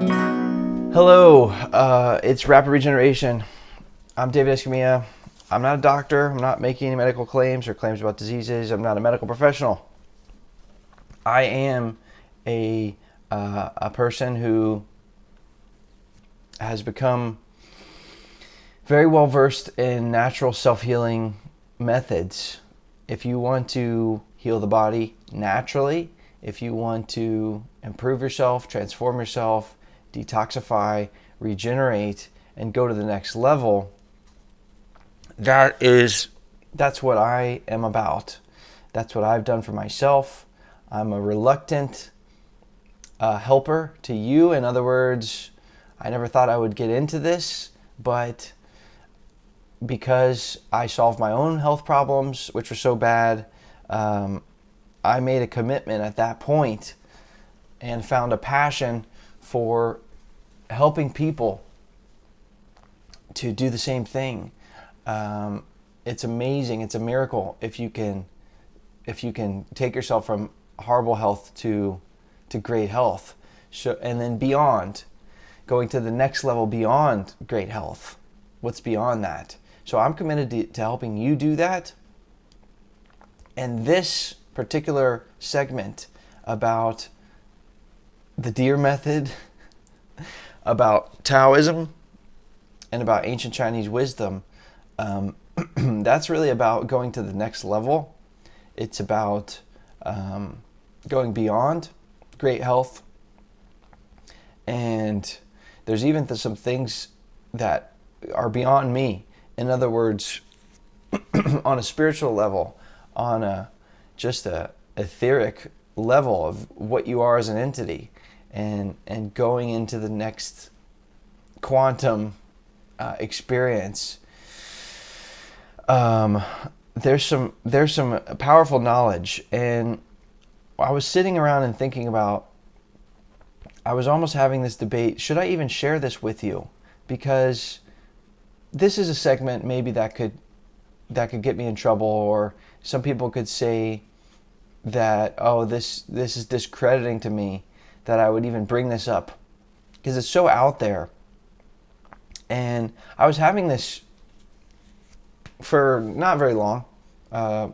Hello, it's Rapid Regeneration. I'm David Escamilla. I'm not a doctor. I'm not making any medical claims or claims about diseases. I'm not a medical professional. I am a person who has become very well versed in natural self-healing methods. If you want to heal the body naturally, if you want to improve yourself, transform yourself, detoxify, regenerate, and go to the next level, that's what I am about. That's what I've done for myself. I'm a reluctant helper to you. In other words, I never thought I would get into this, but because I solved my own health problems, which were so bad, I made a commitment at that point and found a passion for helping people to do the same thing. It's amazing. It's a miracle if you can take yourself from horrible health to great health. So, and then beyond, going to the next level beyond great health. What's beyond that? So I'm committed to helping you do that. And this particular segment about the deer method, about Taoism, and about ancient Chinese wisdom, that's really about going to the next level. It's about going beyond great health. And there's even some things that are beyond me. In other words, on a spiritual level, on a etheric level of what you are as an entity, and going into the next quantum experience. There's some powerful knowledge, and I was sitting around and thinking about, I was almost having this debate, should I even share this with you? Because this is a segment maybe that could get me in trouble, or some people could say that, oh, this is discrediting to me that I would even bring this up, because it's so out there. And I was having this for not very long,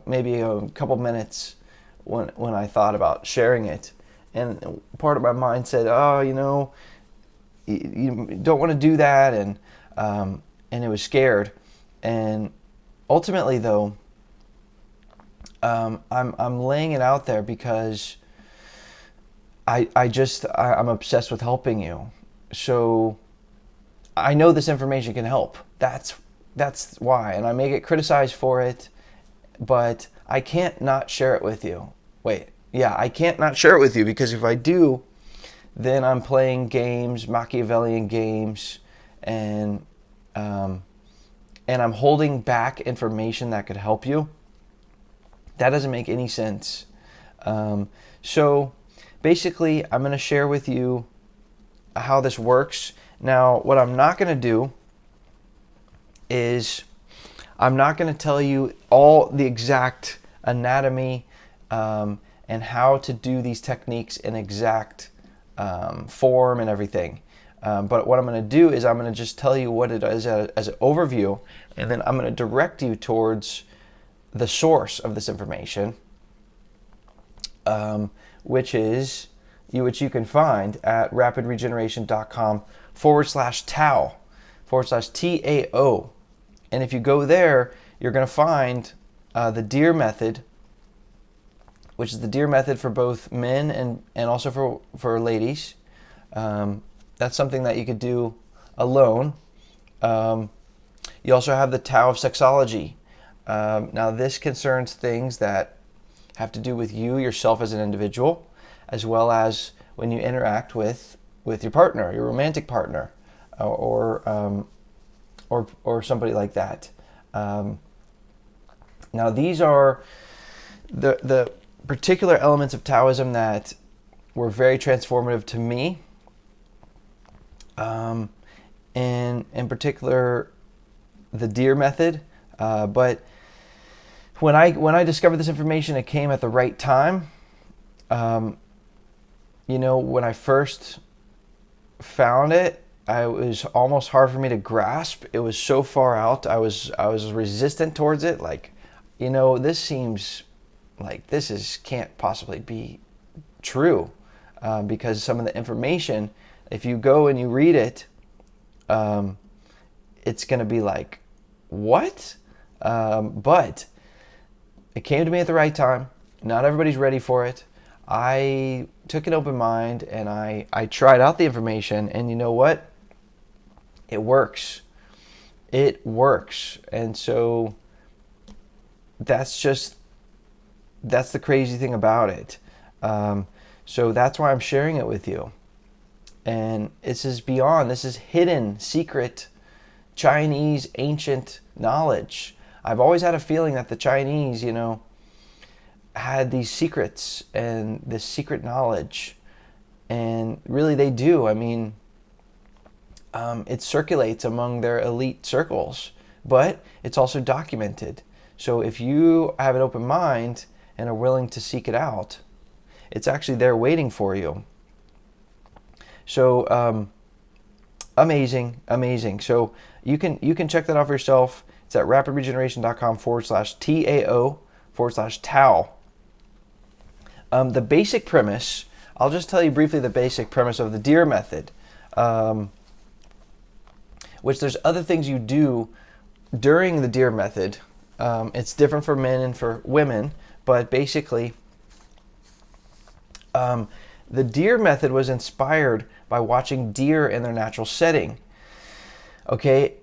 maybe a couple minutes when I thought about sharing it. And part of my mind said, oh, you don't want to do that, and it was scared. And ultimately, though, I'm laying it out there because I'm obsessed with helping you. So I know this information can help. That's why, and I may get criticized for it, but I can't not share it with you. I can't not share it with you, because if I do, then I'm playing games, Machiavellian games, and I'm holding back information that could help you. That doesn't make any sense. So basically, I'm going to share with you how this works. Now, what I'm not going to do is I'm not going to tell you all the exact anatomy and how to do these techniques in exact form and everything. But what I'm going to do is I'm going to just tell you what it is as an overview, and then I'm going to direct you towards the source of this information, which you can find at rapidregeneration.com/Tao/TAO. And if you go there, you're going to find the deer method, which is the deer method for both men and also for ladies. That's something that you could do alone. You also have the Tao of Sexology. Now, this concerns things that have to do with you, yourself as an individual, as well as when you interact with your partner, your romantic partner, or somebody like that. Now, these are the particular elements of Taoism that were very transformative to me. And in particular, the deer method. But when I discovered this information, it came at the right time. When I first found it, it was almost hard for me to grasp. It was so far out. I was resistant towards it. Like, this seems like can't possibly be true, because some of the information, if you go and you read it, it's going to be like, what? But it came to me at the right time. Not everybody's ready for it. I took an open mind and I tried out the information, and you know what? It works. It works. And so that's the crazy thing about it. So that's why I'm sharing it with you. And this is hidden, secret, Chinese ancient knowledge. I've always had a feeling that the Chinese, had these secrets and this secret knowledge. And really they do. I mean, it circulates among their elite circles, but it's also documented. So if you have an open mind and are willing to seek it out, it's actually there waiting for you. So amazing. So you can check that out for yourself. It's at rapidregeneration.com/TAO/Tao. The basic premise, I'll just tell you briefly the basic premise of the deer method, which there's other things you do during the deer method. It's different for men and for women, but basically the deer method was inspired by watching deer in their natural setting. Okay,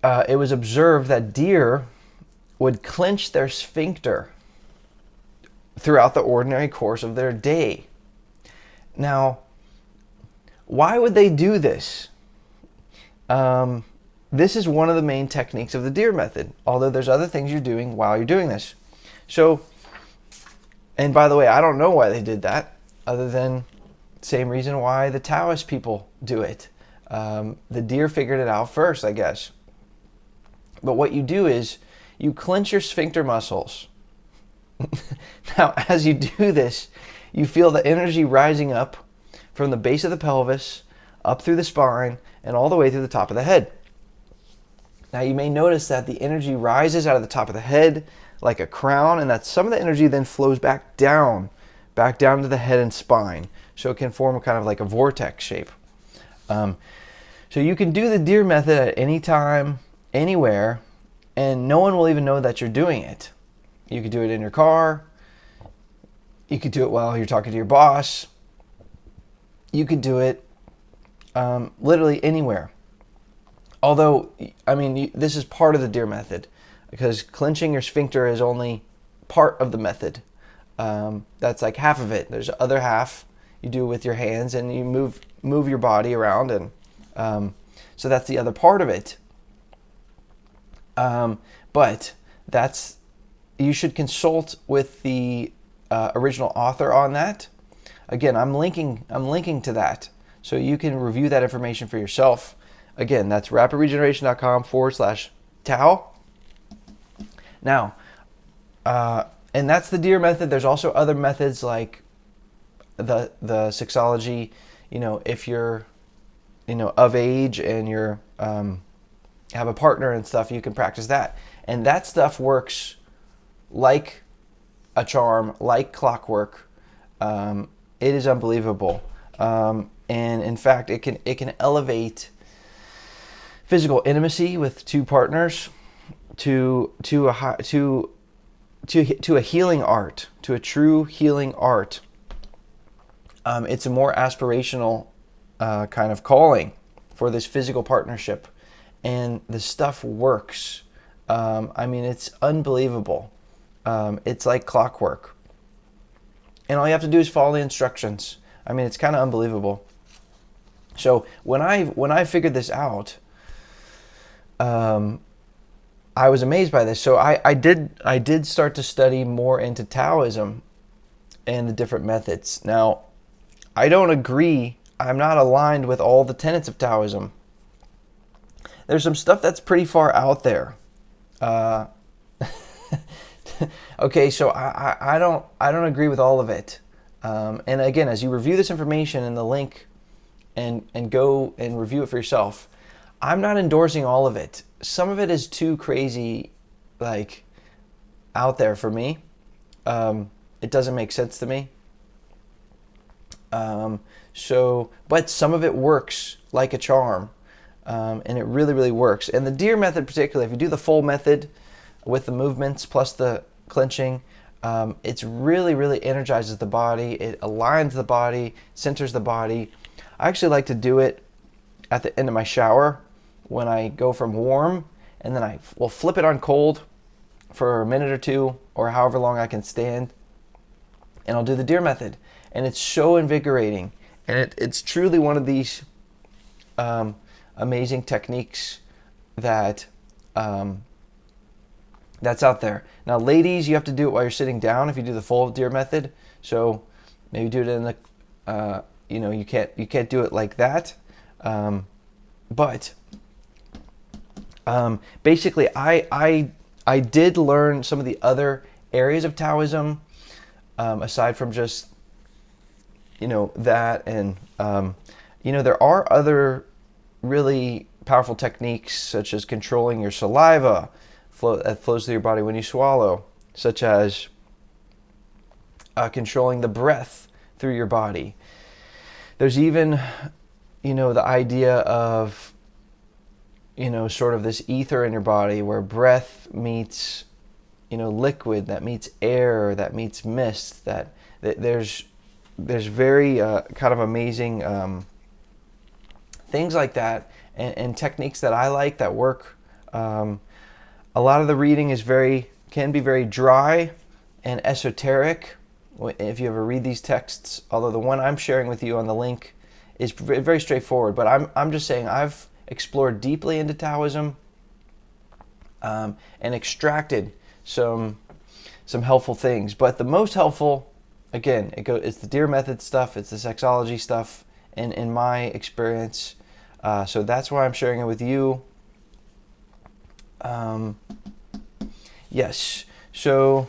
it was observed that deer would clench their sphincter throughout the ordinary course of their day. Now, why would they do this? This is one of the main techniques of the deer method, although there's other things you're doing while you're doing this. So, and by the way, I don't know why they did that, other than the same reason why the Taoist people do it. The deer figured it out first, I guess. But what you do is you clench your sphincter muscles. Now, as you do this, you feel the energy rising up from the base of the pelvis, up through the spine, and all the way through the top of the head. Now, you may notice that the energy rises out of the top of the head like a crown, and that some of the energy then flows back down to the head and spine. So it can form a kind of like a vortex shape. So you can do the deer method at any time, anywhere, and no one will even know that you're doing it. You could do it in your car. You could do it while you're talking to your boss. You could do it literally anywhere. Although, I mean, this is part of the deer method, because clenching your sphincter is only part of the method. That's like half of it. There's the other half you do with your hands, and you move your body around, and so that's the other part of it. But you should consult with the original author on that. Again, I'm linking to that, so you can review that information for yourself. Again, that's rapidregeneration.com/Tao. Now, and that's the deer method. There's also other methods like the Sexology. If you're, of age and you're have a partner and stuff, you can practice that. And that stuff works like a charm, like clockwork. It is unbelievable. And in fact, it can elevate physical intimacy with two partners to a healing art, to a true healing art. It's a more aspirational kind of calling for this physical partnership, and the stuff works. I mean, it's unbelievable. It's like clockwork, and all you have to do is follow the instructions. I mean, it's kind of unbelievable. So when I figured this out, I was amazed by this. So I did start to study more into Taoism and the different methods. Now, I don't agree. I'm not aligned with all the tenets of Taoism. There's some stuff that's pretty far out there. Okay, so I don't agree with all of it. And again, as you review this information in the link and go and review it for yourself. I'm not endorsing all of it. Some of it is too crazy, like, out there for me. It doesn't make sense to me. But some of it works like a charm, and it really, really works. And the deer method particularly, if you do the full method with the movements plus the clenching, it's really, really energizes the body. It aligns the body, centers the body. I actually like to do it at the end of my shower when I go from warm, and then I will flip it on cold for a minute or two, or however long I can stand, and I'll do the deer method. And it's so invigorating, and it's truly one of these amazing techniques that that's out there. Now, ladies, you have to do it while you're sitting down if you do the full deer method. So maybe do it in the you can't do it like that. But basically, I did learn some of the other areas of Taoism aside from just that, and there are other really powerful techniques, such as controlling your saliva that flows through your body when you swallow, such as controlling the breath through your body. There's even the idea of sort of this ether in your body where breath meets liquid, that meets air, that meets mist, that there's very kind of amazing things like that, and techniques that I like that work. A lot of the reading can be very dry and esoteric if you ever read these texts, although the one I'm sharing with you on the link is very straightforward. But I'm just saying I've explored deeply into Taoism and extracted some helpful things. But the most helpful, again, it's the deer method stuff, it's the sexology stuff, in my experience. So that's why I'm sharing it with you. Yes, so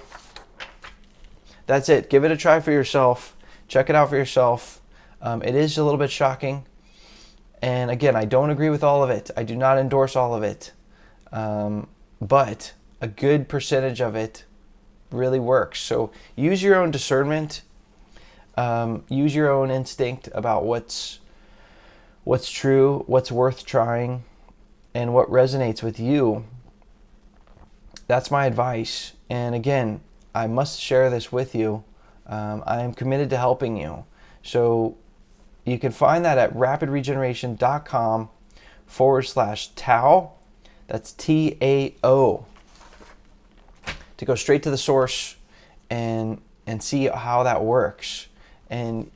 that's it. Give it a try for yourself. Check it out for yourself. It is a little bit shocking. And again, I don't agree with all of it. I do not endorse all of it. But a good percentage of it really works. So use your own discernment. Use your own instinct about what's true, what's worth trying, and what resonates with you. That's my advice. And again, I must share this with you. I am committed to helping you. So you can find that at rapidregeneration.com/Tao. That's TAO. To go straight to the source and see how that works. And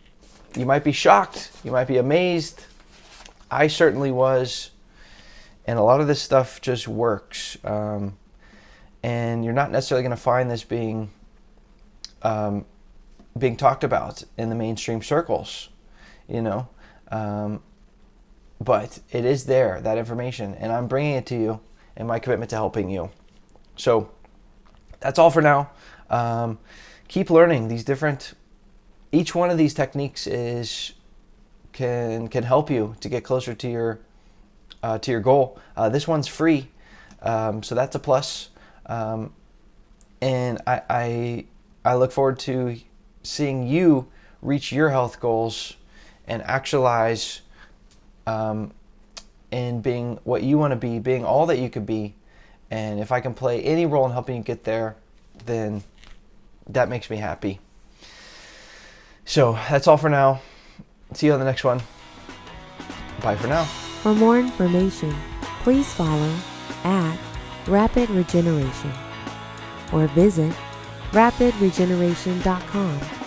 you might be shocked. You might be amazed. I certainly was. And a lot of this stuff just works. And you're not necessarily going to find this being talked about in the mainstream circles, but it is there, that information, and I'm bringing it to you in my commitment to helping you. So that's all for now. Keep learning these each one of these techniques can help you to get closer to your goal. This one's free, so that's a plus. And I look forward to seeing you reach your health goals and actualize in being what you want to be, being all that you could be. And if I can play any role in helping you get there, then that makes me happy. So that's all for now. See you on the next one. Bye for now. For more information, please follow at Rapid Regeneration or visit rapidregeneration.com.